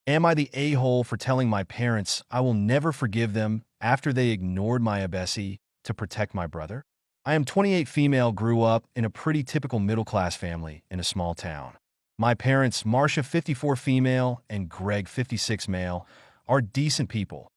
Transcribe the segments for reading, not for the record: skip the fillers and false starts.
Am I the a-hole for telling my parents I will never forgive them after they ignored my abesi to protect my brother? I am 28 female, grew up in a pretty typical middle-class family in a small town. My parents, Marcia 54 female and Greg 56 male, are decent people.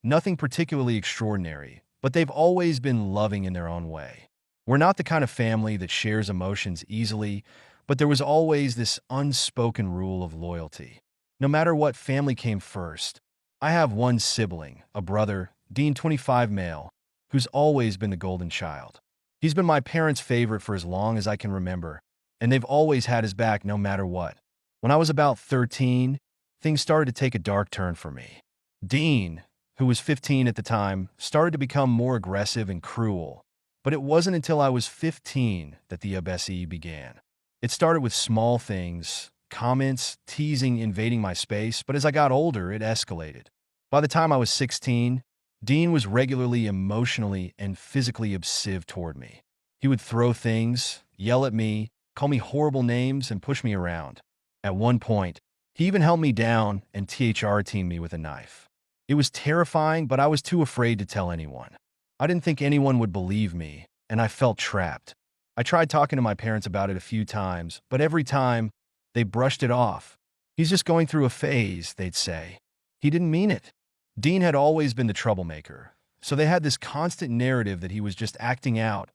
Nothing particularly extraordinary, but they've always been loving in their own way. We're not the kind of family that shares emotions easily, but there was always this unspoken rule of loyalty. No matter what family came first. I have one sibling, a brother, Dean 25 male, who's always been the golden child. He's been my parents' favorite for as long as I can remember, and they've always had his back no matter what. When I was about 13, things started to take a dark turn for me. Dean, who was 15 at the time, started to become more aggressive and cruel, but it wasn't until I was 15 that the abesi began. It started with small things, comments, teasing, invading my space, but as I got older, it escalated. By the time I was 16, Dean was regularly emotionally and physically abusive toward me. He would throw things, yell at me, call me horrible names, and push me around. At one point, he even held me down and THRT'd me with a knife. It was terrifying, but I was too afraid to tell anyone. I didn't think anyone would believe me, and I felt trapped. I tried talking to my parents about it a few times, but every time, they brushed it off. He's just going through a phase, they'd say. He didn't mean it. Dean had always been the troublemaker, so they had this constant narrative that he was just acting out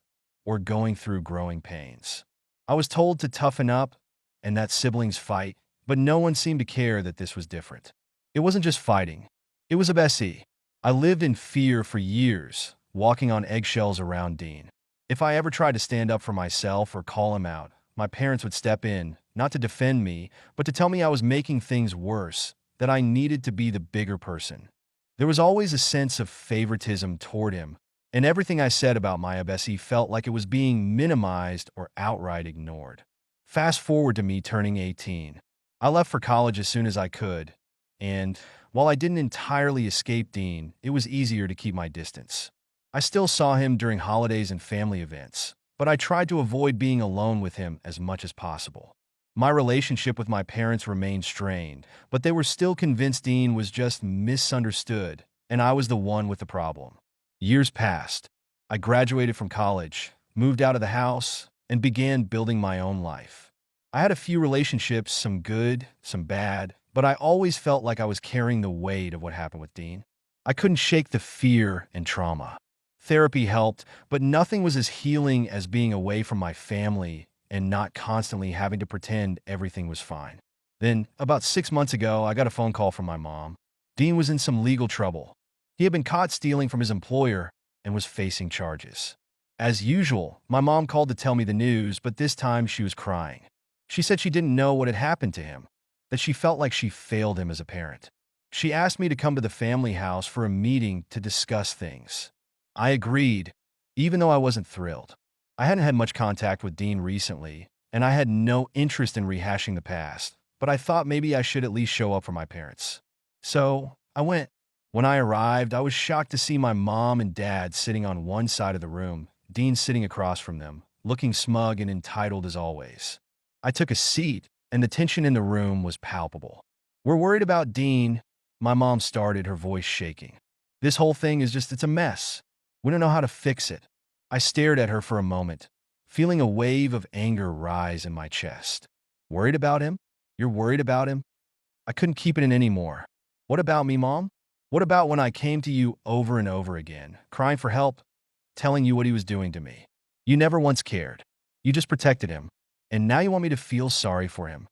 or going through growing pains. I was told to toughen up and that siblings fight, but no one seemed to care that this was different. It wasn't just fighting. It was a bessie. I lived in fear for years, walking on eggshells around Dean. If I ever tried to stand up for myself or call him out, my parents would step in, not to defend me, but to tell me I was making things worse, that I needed to be the bigger person. There was always a sense of favoritism toward him, and everything I said about my abesi felt like it was being minimized or outright ignored. Fast forward to me turning 18. I left for college as soon as I could, and while I didn't entirely escape Dean, it was easier to keep my distance. I still saw him during holidays and family events, but I tried to avoid being alone with him as much as possible. My relationship with my parents remained strained, but they were still convinced Dean was just misunderstood, and I was the one with the problem. Years passed. I graduated from college, moved out of the house, and began building my own life. I had a few relationships, some good, some bad, but I always felt like I was carrying the weight of what happened with Dean. I couldn't shake the fear and trauma. Therapy helped, but nothing was as healing as being away from my family and not constantly having to pretend everything was fine. Then, about 6 months ago, I got a phone call from my mom. Dean was in some legal trouble. He had been caught stealing from his employer and was facing charges. As usual, my mom called to tell me the news, but this time she was crying. She said she didn't know what had happened to him, that she felt like she failed him as a parent. She asked me to come to the family house for a meeting to discuss things. I agreed, even though I wasn't thrilled. I hadn't had much contact with Dean recently, and I had no interest in rehashing the past, but I thought maybe I should at least show up for my parents. So, I went. When I arrived, I was shocked to see my mom and dad sitting on one side of the room, Dean sitting across from them, looking smug and entitled as always. I took a seat, and the tension in the room was palpable. "We're worried about Dean," my mom started, her voice shaking. "This whole thing is it's a mess. We don't know how to fix it." I stared at her for a moment, feeling a wave of anger rise in my chest. "Worried about him? You're worried about him?" I couldn't keep it in anymore. "What about me, Mom? What about when I came to you over and over again, crying for help, telling you what he was doing to me? You never once cared. You just protected him. And now you want me to feel sorry for him."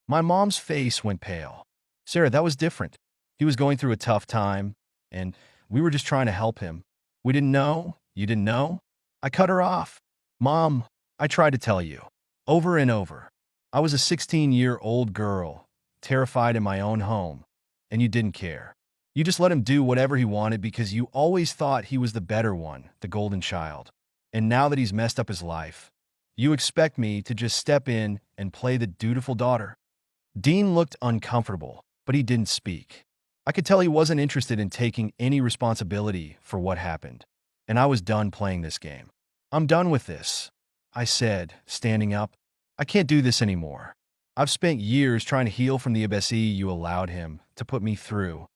My mom's face went pale. "Sarah, that was different. He was going through a tough time, and we were just trying to help him. We didn't know. You didn't know?" I cut her off. "Mom, I tried to tell you. Over and over. I was a 16-year-old girl, terrified in my own home, and you didn't care. You just let him do whatever he wanted because you always thought he was the better one, the golden child. And now that he's messed up his life, you expect me to just step in and play the dutiful daughter?" Dean looked uncomfortable, but he didn't speak. I could tell he wasn't interested in taking any responsibility for what happened, and I was done playing this game. "I'm done with this," I said, standing up. "I can't do this anymore. I've spent years trying to heal from the abyss you allowed him to put me through,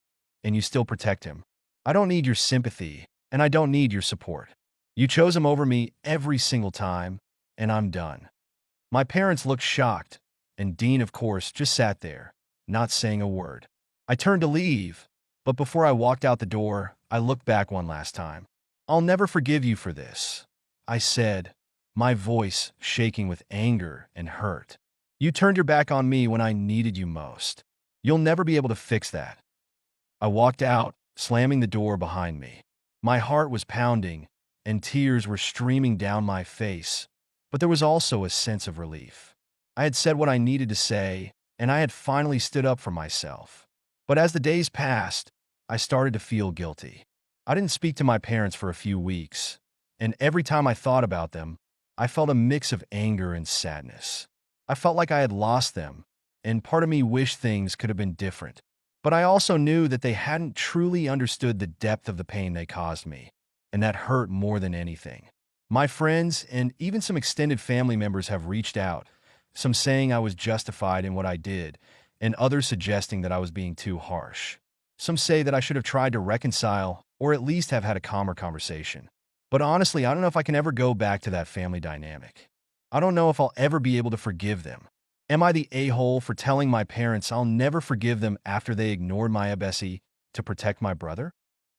and you still protect him. I don't need your sympathy, and I don't need your support. You chose him over me every single time, and I'm done. My parents looked shocked, and Dean, of course, just sat there, not saying a word. I turned to leave, but before I walked out the door, I looked back one last time. I'll never forgive you for this, I said, my voice shaking with anger and hurt. You turned your back on me when I needed you most. You'll never be able to fix that. I walked out, slamming the door behind me. My heart was pounding, and tears were streaming down my face, but there was also a sense of relief. I had said what I needed to say, and I had finally stood up for myself. But as the days passed, I started to feel guilty. I didn't speak to my parents for a few weeks, and every time I thought about them, I felt a mix of anger and sadness. I felt like I had lost them, and part of me wished things could have been different. But I also knew that they hadn't truly understood the depth of the pain they caused me, and that hurt more than anything. My friends and even some extended family members have reached out, some saying I was justified in what I did, and others suggesting that I was being too harsh. Some say that I should have tried to reconcile or at least have had a calmer conversation. But honestly, I don't know if I can ever go back to that family dynamic. I don't know if I'll ever be able to forgive them. Am I the a-hole for telling my parents I'll never forgive them after they ignored my abyss to protect my brother?